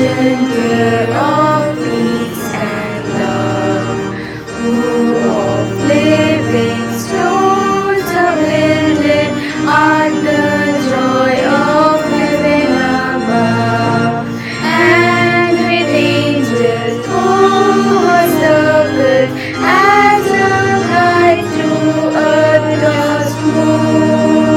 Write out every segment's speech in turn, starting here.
Virgin, dear of peace and love, who of living stones are builded at the joy of heaven above, and with angels who were circled as a guide through earth does move.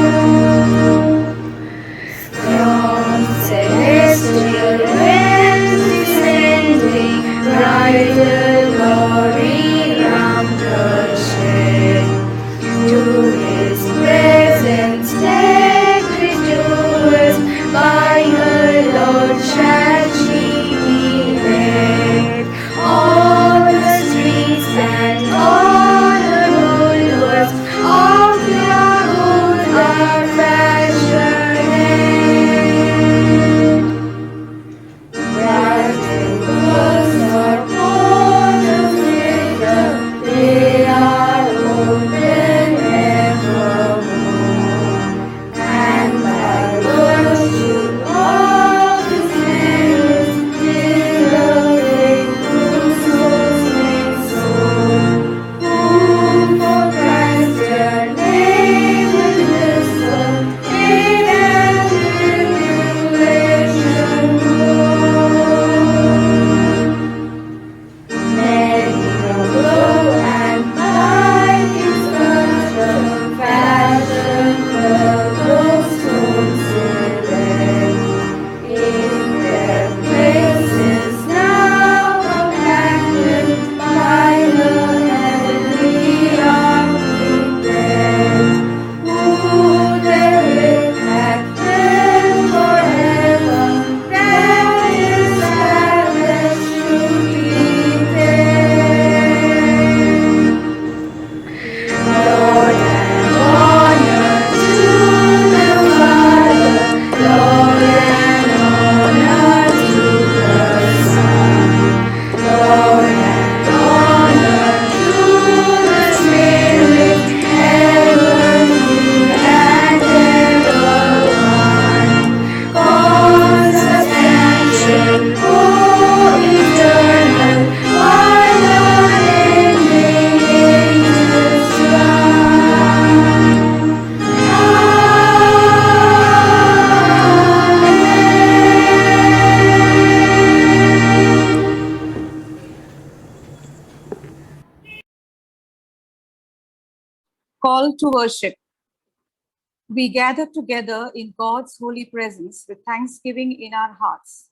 From celestial realms descending, bridal glory round her shed. To His presence led rejoiced, by her Lord shall she be led. All the streets and all the bulwarks of Yahoo are fashioned. Bright works are born of glitter, they are open evermore, and by virtue of His merits, till the faithful souls make soul, whom for Christ their name will whisper, in and tribulation roll. Many a blow and by His construction fashioned the stones select, in their places now compacted by the heavenly architect, who therewith hath filled forever, that His palace should be there. Lord and honor to the Father, Lord and honor to the Son, Lord and honor to the Spirit, heavenly and ever one, consubstantial, co-eternal, while unending ages run. Call to worship. We gather together in God's holy presence with thanksgiving in our hearts.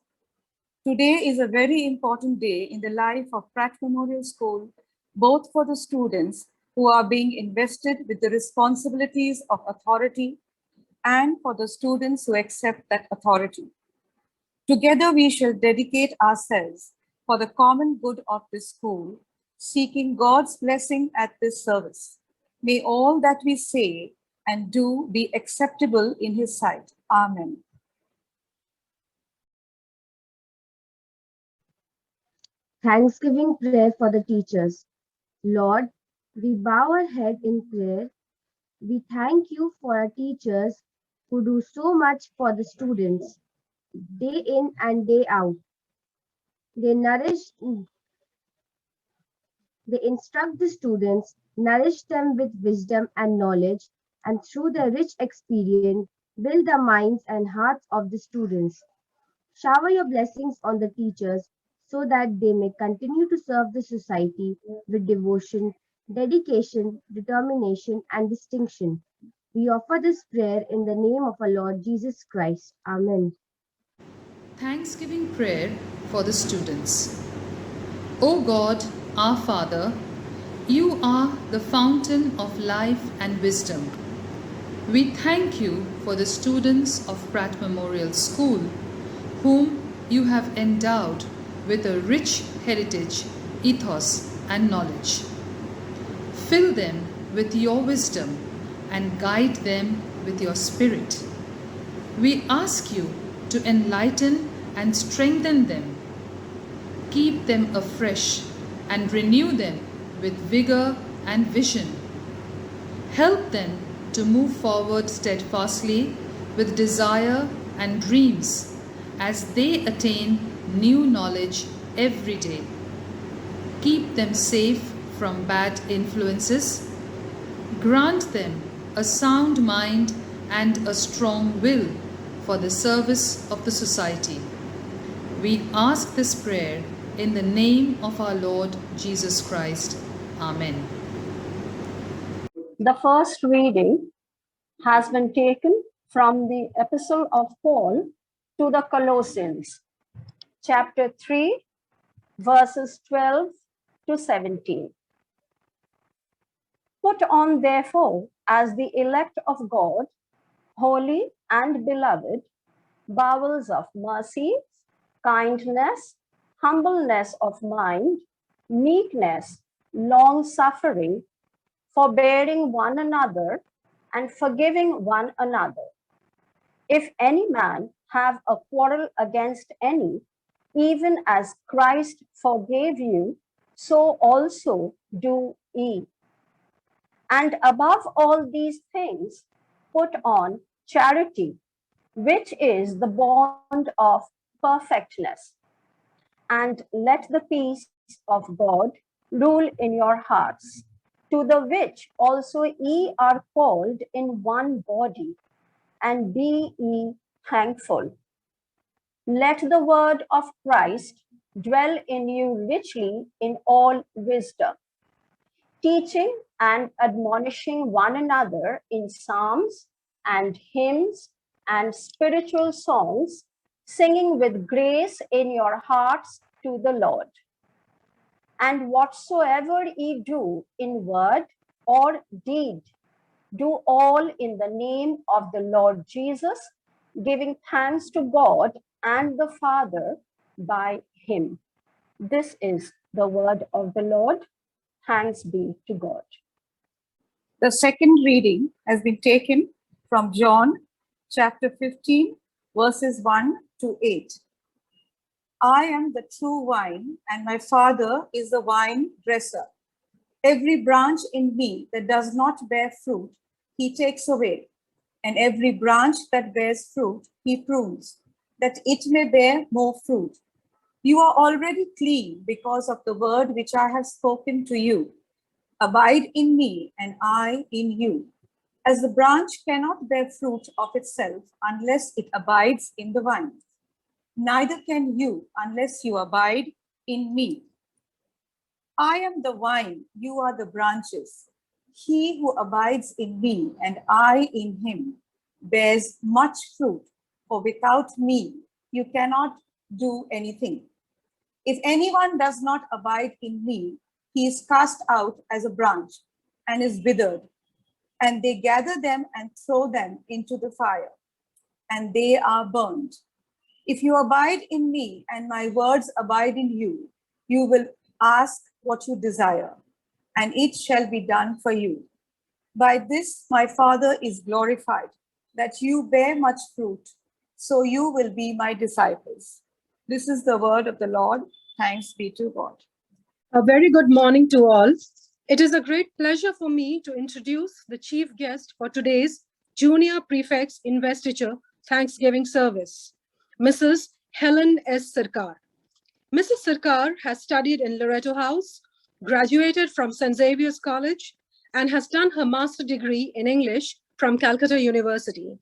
Today is a very important day in the life of Pratt Memorial School, both for the students who are being invested with the responsibilities of authority and for the students who accept that authority. Together, we shall dedicate ourselves for the common good of this school, seeking God's blessing at this service. May all that we say and do be acceptable in His sight. Amen. Thanksgiving prayer for the teachers. Lord, we bow our head in prayer. We thank you for our teachers who do so much for the students, day in and day out. They instruct the students, nourish them with wisdom and knowledge, and through their rich experience, build the minds and hearts of the students. Shower your blessings on the teachers so that they may continue to serve the society with devotion, dedication, determination, and distinction. We offer this prayer in the name of our Lord Jesus Christ. Amen. Thanksgiving prayer for the students. O God, our Father, you are the fountain of life and wisdom. We thank you for the students of Pratt Memorial School, whom you have endowed with a rich heritage, ethos, and knowledge. Fill them with your wisdom and guide them with your spirit. We ask you to enlighten and strengthen them. Keep them afresh and renew them with vigor and vision. Help them to move forward steadfastly with desire and dreams, as they attain new knowledge every day. Keep them safe from bad influences. Grant them a sound mind and a strong will for the service of the society. We ask this prayer in the name of our Lord Jesus Christ. Amen. The first reading has been taken from the Epistle of Paul to the Colossians, chapter 3, verses 12 to 17. Put on, therefore, as the elect of God, holy and beloved, bowels of mercy, kindness, humbleness of mind, meekness, long-suffering, forbearing one another, and forgiving one another. If any man have a quarrel against any, even as Christ forgave you, so also do ye. And above all these things, put on charity, which is the bond of perfectness. And let the peace of God rule in your hearts, to the which also ye are called in one body, and be ye thankful. Let the word of Christ dwell in you richly in all wisdom, teaching and admonishing one another in psalms and hymns and spiritual songs, singing with grace in your hearts to the Lord. And whatsoever ye do in word or deed, do all in the name of the Lord Jesus, giving thanks to God and the Father by him. This is the word of the Lord. Thanks be to God. The second reading has been taken from John chapter 15, verses 1 to 8. I am the true vine, and my Father is the vine dresser. Every branch in me that does not bear fruit, he takes away. And every branch that bears fruit, he prunes, that it may bear more fruit. You are already clean because of the word which I have spoken to you. Abide in me, and I in you. As the branch cannot bear fruit of itself unless it abides in the vine, neither can you unless you abide in me. I am the vine, you are the branches. He who abides in me and I in him bears much fruit, for without me you cannot do anything. If anyone does not abide in me, he is cast out as a branch and is withered, and they gather them and throw them into the fire, and they are burned. If you abide in me and my words abide in you, you will ask what you desire, and it shall be done for you. By this my Father is glorified, that you bear much fruit, so you will be my disciples. This is the word of the Lord. Thanks be to God. A very good morning to all. It is a great pleasure for me to introduce the chief guest for today's Junior Prefects Investiture Thanksgiving service, Mrs. Helen S. Sarkar. Mrs. Sarkar has studied in Loreto House, graduated from St. Xavier's College, and has done her master's degree in English from Calcutta University.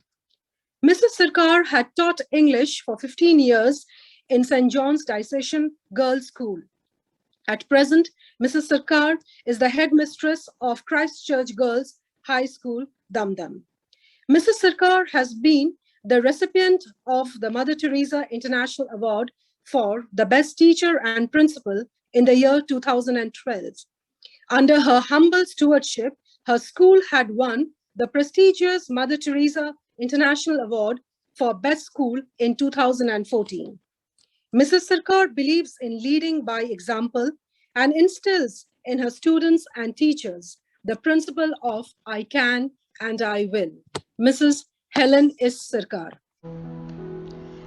Mrs. Sarkar had taught English for 15 years in St. John's Diocesan Girls' School. At present, Mrs. Sarkar is the headmistress of Christ Church Girls High School, Damdam. Mrs. Sarkar has been the recipient of the Mother Teresa International Award for the Best Teacher and Principal in the year 2012. Under her humble stewardship, her school had won the prestigious Mother Teresa International Award for Best School in 2014. Mrs. Sarkar believes in leading by example and instills in her students and teachers the principle of I can and I will. Mrs. Helen S. Sarkar.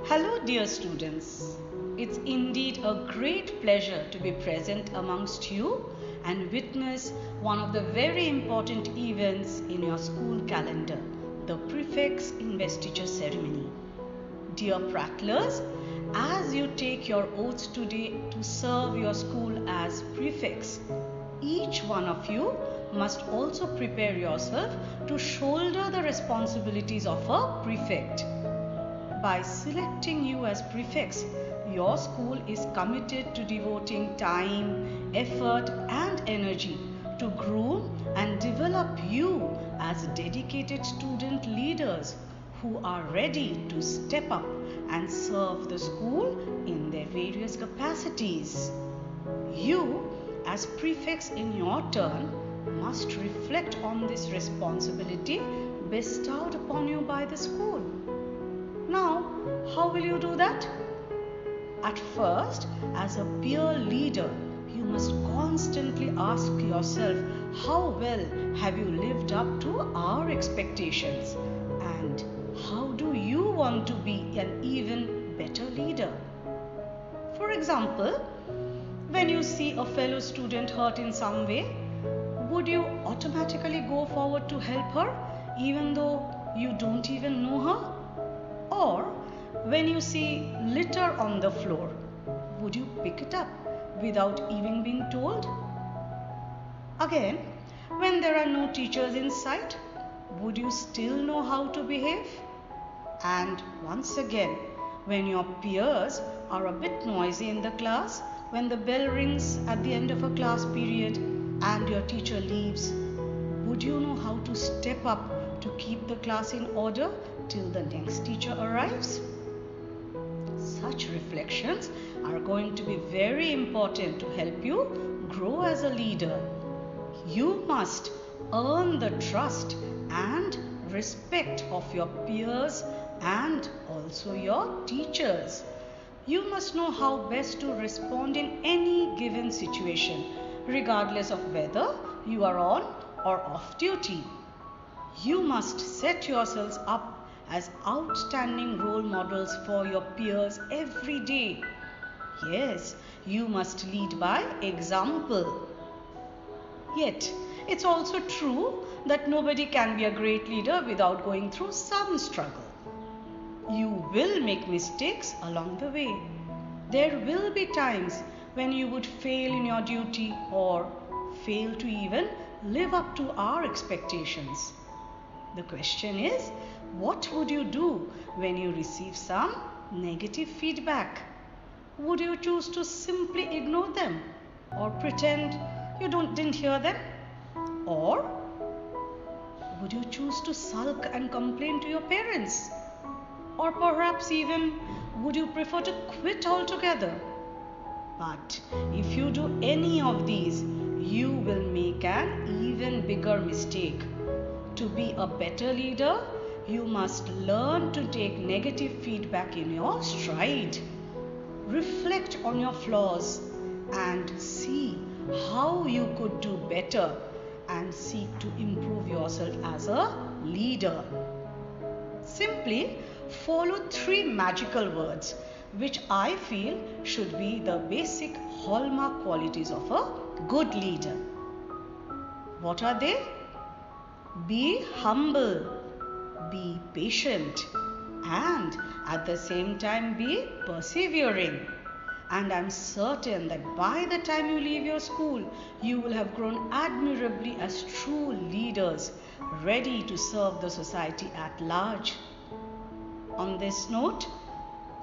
Hello, dear students. It's indeed a great pleasure to be present amongst you and witness one of the very important events in your school calendar, the Prefects Investiture Ceremony. Dear prattlers, as you take your oath today to serve your school as prefects, each one of you must also prepare yourself to shoulder the responsibilities of a prefect. By selecting you as prefects, your school is committed to devoting time, effort, and energy to groom and develop you as dedicated student leaders who are ready to step up and serve the school in their various capacities. You, as prefects in your turn, must reflect on this responsibility bestowed upon you by the school. Now, how will you do that? At first, as a peer leader, you must constantly ask yourself, how well have you lived up to our expectations? And how do you want to be an even better leader? For example, when you see a fellow student hurt in some way, would you automatically go forward to help her even though you don't even know her? Or when you see litter on the floor, would you pick it up without even being told? Again, when there are no teachers in sight, would you still know how to behave? And once again, when your peers are a bit noisy in the class, when the bell rings at the end of a class period and your teacher leaves, would you know how to step up to keep the class in order till the next teacher arrives? Such reflections are going to be very important to help you grow as a leader. You must earn the trust and respect of your peers and also your teachers. You must know how best to respond in any given situation, regardless of whether you are on or off duty. You must set yourselves up as outstanding role models for your peers every day. Yes, you must lead by example. Yet, it's also true that nobody can be a great leader without going through some struggle. You will make mistakes along the way. There will be times when you would fail in your duty or fail to even live up to our expectations. The question is, what would you do when you receive some negative feedback? Would you choose to simply ignore them or pretend you didn't hear them? Or would you choose to sulk and complain to your parents? Or perhaps even would you prefer to quit altogether? But if you do any of these, you will make an even bigger mistake. To be a better leader, you must learn to take negative feedback in your stride. Reflect on your flaws and see how you could do better and seek to improve yourself as a leader. Simply follow 3 magical words which I feel should be the basic hallmark qualities of a good leader. What are they? Be humble, be patient, and at the same time be persevering. And I'm certain that by the time you leave your school, you will have grown admirably as true leaders, ready to serve the society at large. On this note,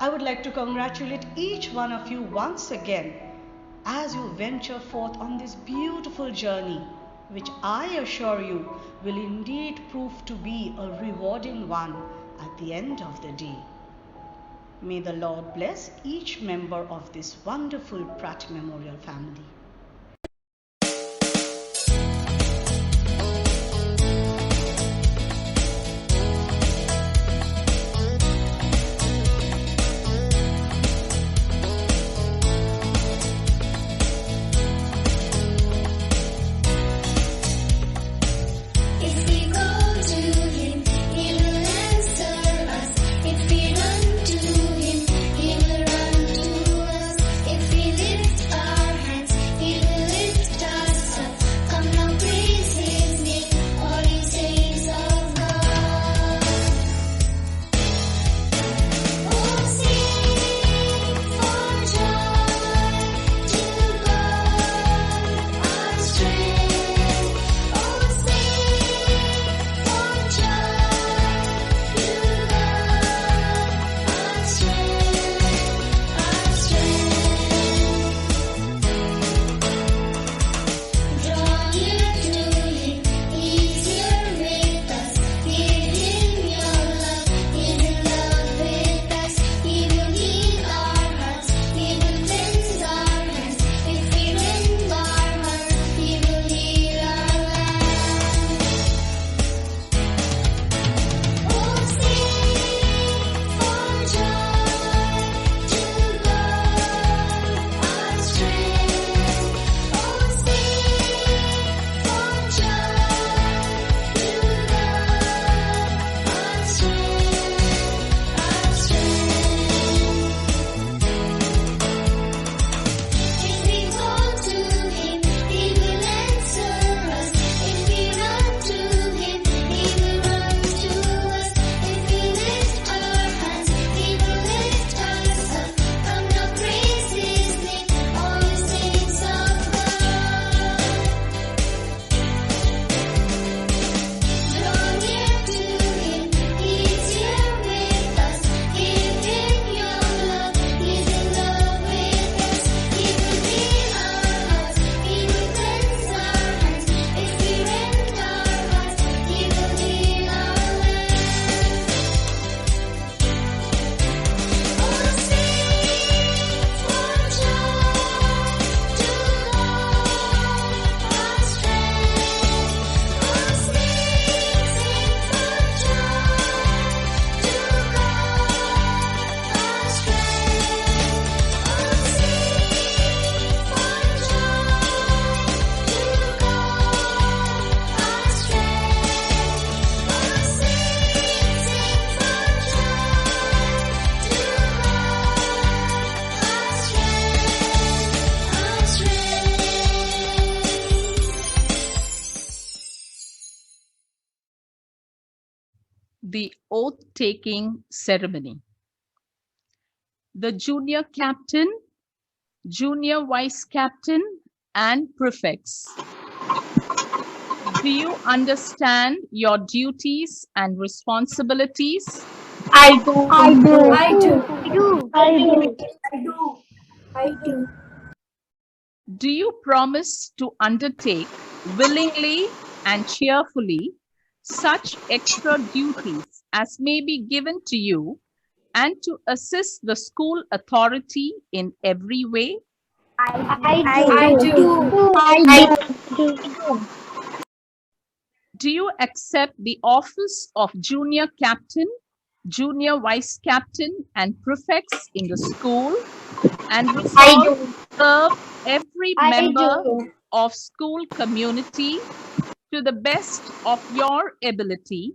I would like to congratulate each one of you once again as you venture forth on this beautiful journey, which I assure you will indeed prove to be a rewarding one at the end of the day. May the Lord bless each member of this wonderful Pratt Memorial family. If we go to Him, He will answer us. If we run to Him, He will run to us. If we lift our hands, the oath-taking ceremony. The junior captain, junior vice captain, and prefects. Do you understand your duties and responsibilities? I do. I do. I do. I do. I do. Do you promise to undertake willingly and cheerfully such extra duties as may be given to you and to assist the school authority in every way? I do. I do. Do you accept the office of junior captain, junior vice captain, and prefects in the school and resolve to serve every member of school community to the best of your ability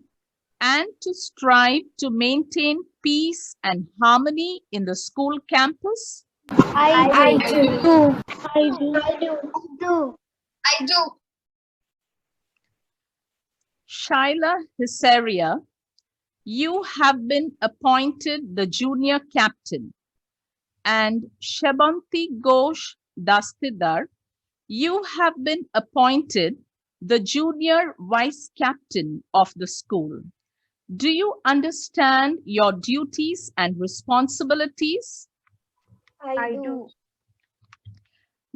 and to strive to maintain peace and harmony in the school campus? I do. I do. Shaila Hisaria, you have been appointed the junior captain, and Shabanti Ghosh Dastidar, you have been appointed the junior vice captain of the school. Do you understand your duties and responsibilities? I do.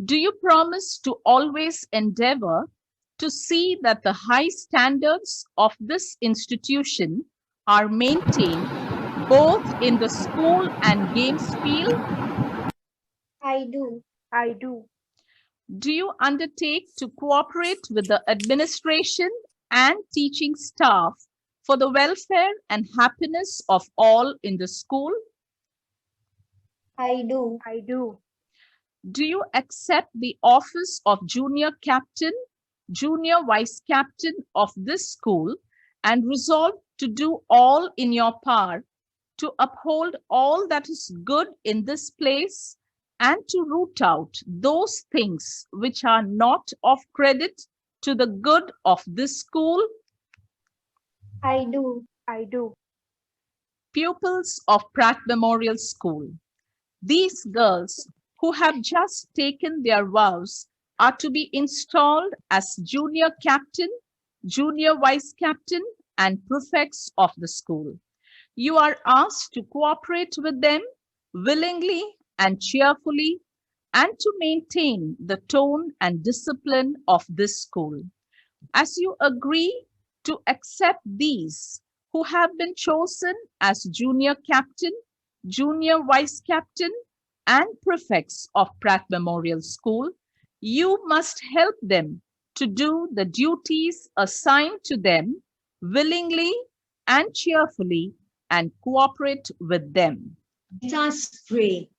Do you promise to always endeavor to see that the high standards of this institution are maintained both in the school and games field? I do. I do. Do you undertake to cooperate with the administration and teaching staff for the welfare and happiness of all in the school? I do. I do. Do you accept the office of junior captain, junior vice captain of this school and resolve to do all in your power to uphold all that is good in this place and to root out those things which are not of credit to the good of this school? I do. I do. Pupils of Pratt Memorial School, these girls who have just taken their vows are to be installed as junior captain, junior vice captain, and prefects of the school. You are asked to cooperate with them willingly and cheerfully and to maintain the tone and discipline of this school. As you agree to accept these who have been chosen as junior captain, junior vice captain, and prefects of Pratt Memorial School, you must help them to do the duties assigned to them willingly and cheerfully and cooperate with them. Let us pray.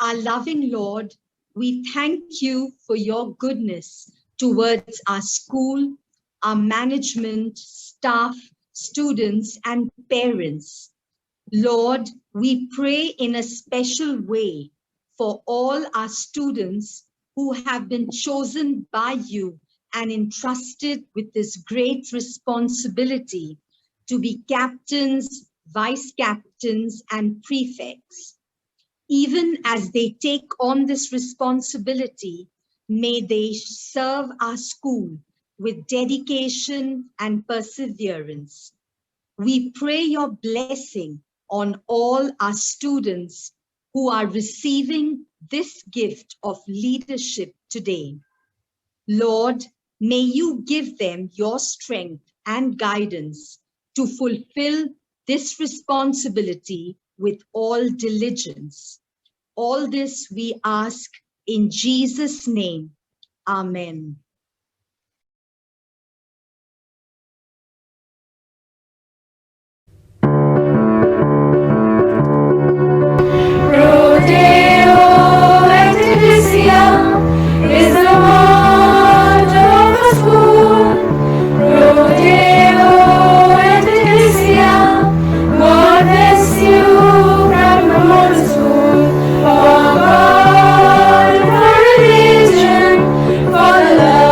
Our loving Lord, we thank you for your goodness towards our school, our management, staff, students, and parents. Lord, we pray in a special way for all our students who have been chosen by you and entrusted with this great responsibility to be captains, vice captains, and prefects. Even as they take on this responsibility, may they serve our school with dedication and perseverance. We pray your blessing on all our students who are receiving this gift of leadership today. Lord, may you give them your strength and guidance to fulfill this responsibility with all diligence. All this we ask in Jesus' name. Amen. Is the word of the school. Rodeo and Elysia. God bless you, Pratt Memorial School. For God, for religion, for the love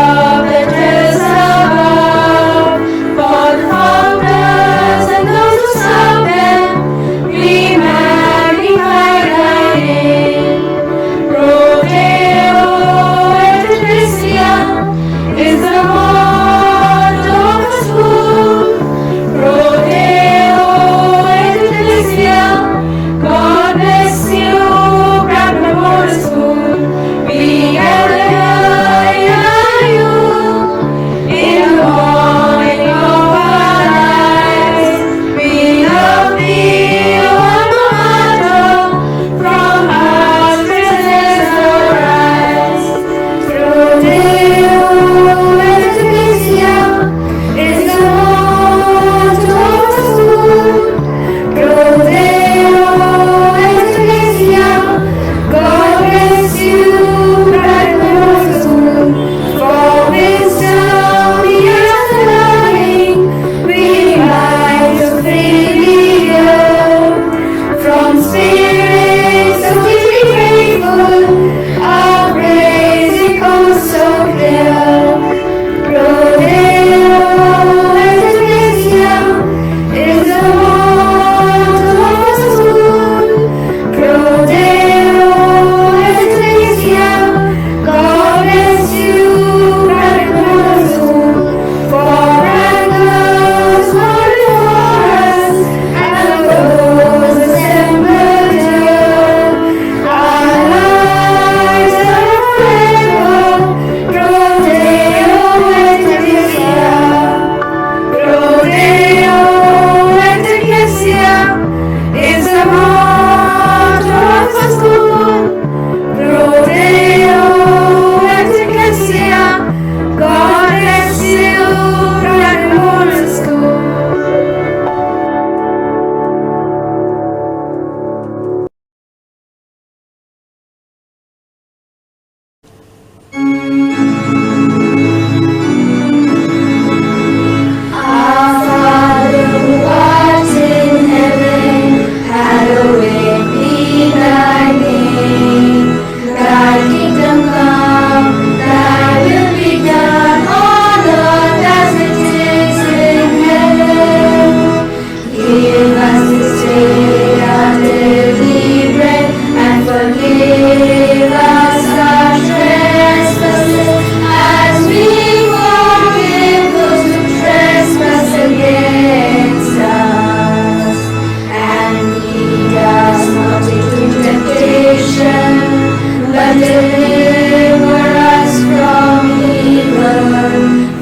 deliver us from evil.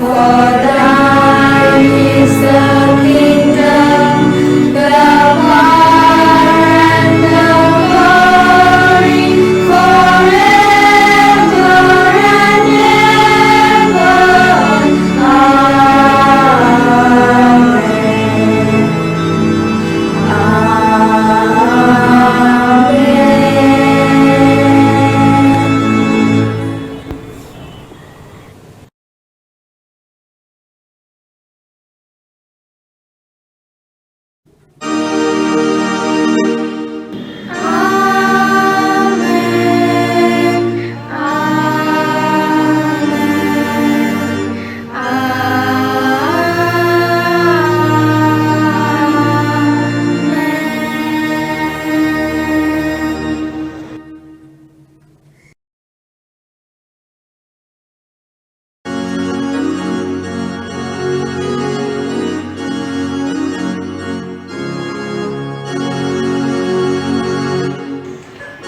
For thine is the kingdom, the power, and the glory forever and ever.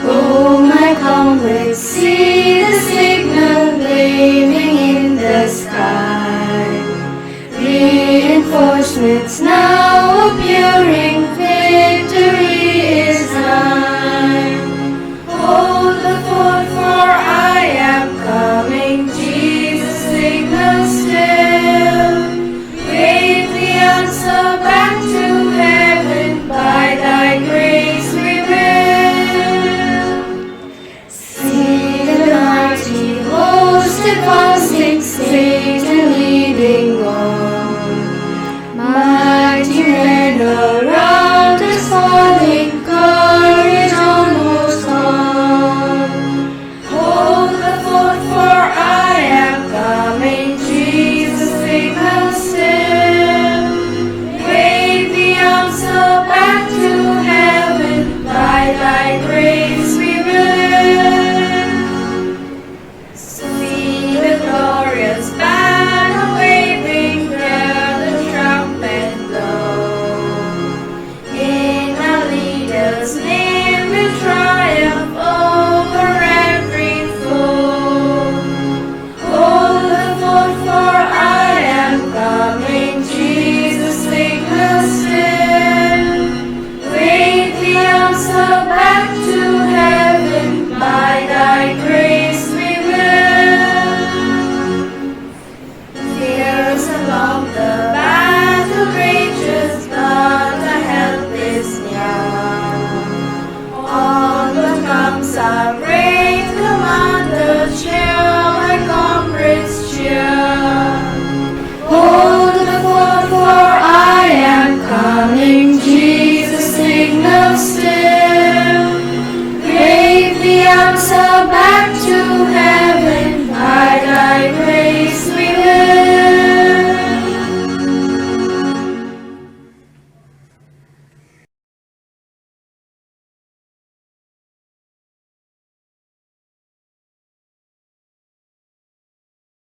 Oh, my comrades, see the signal waving in the sky. Reinforcements now appearing.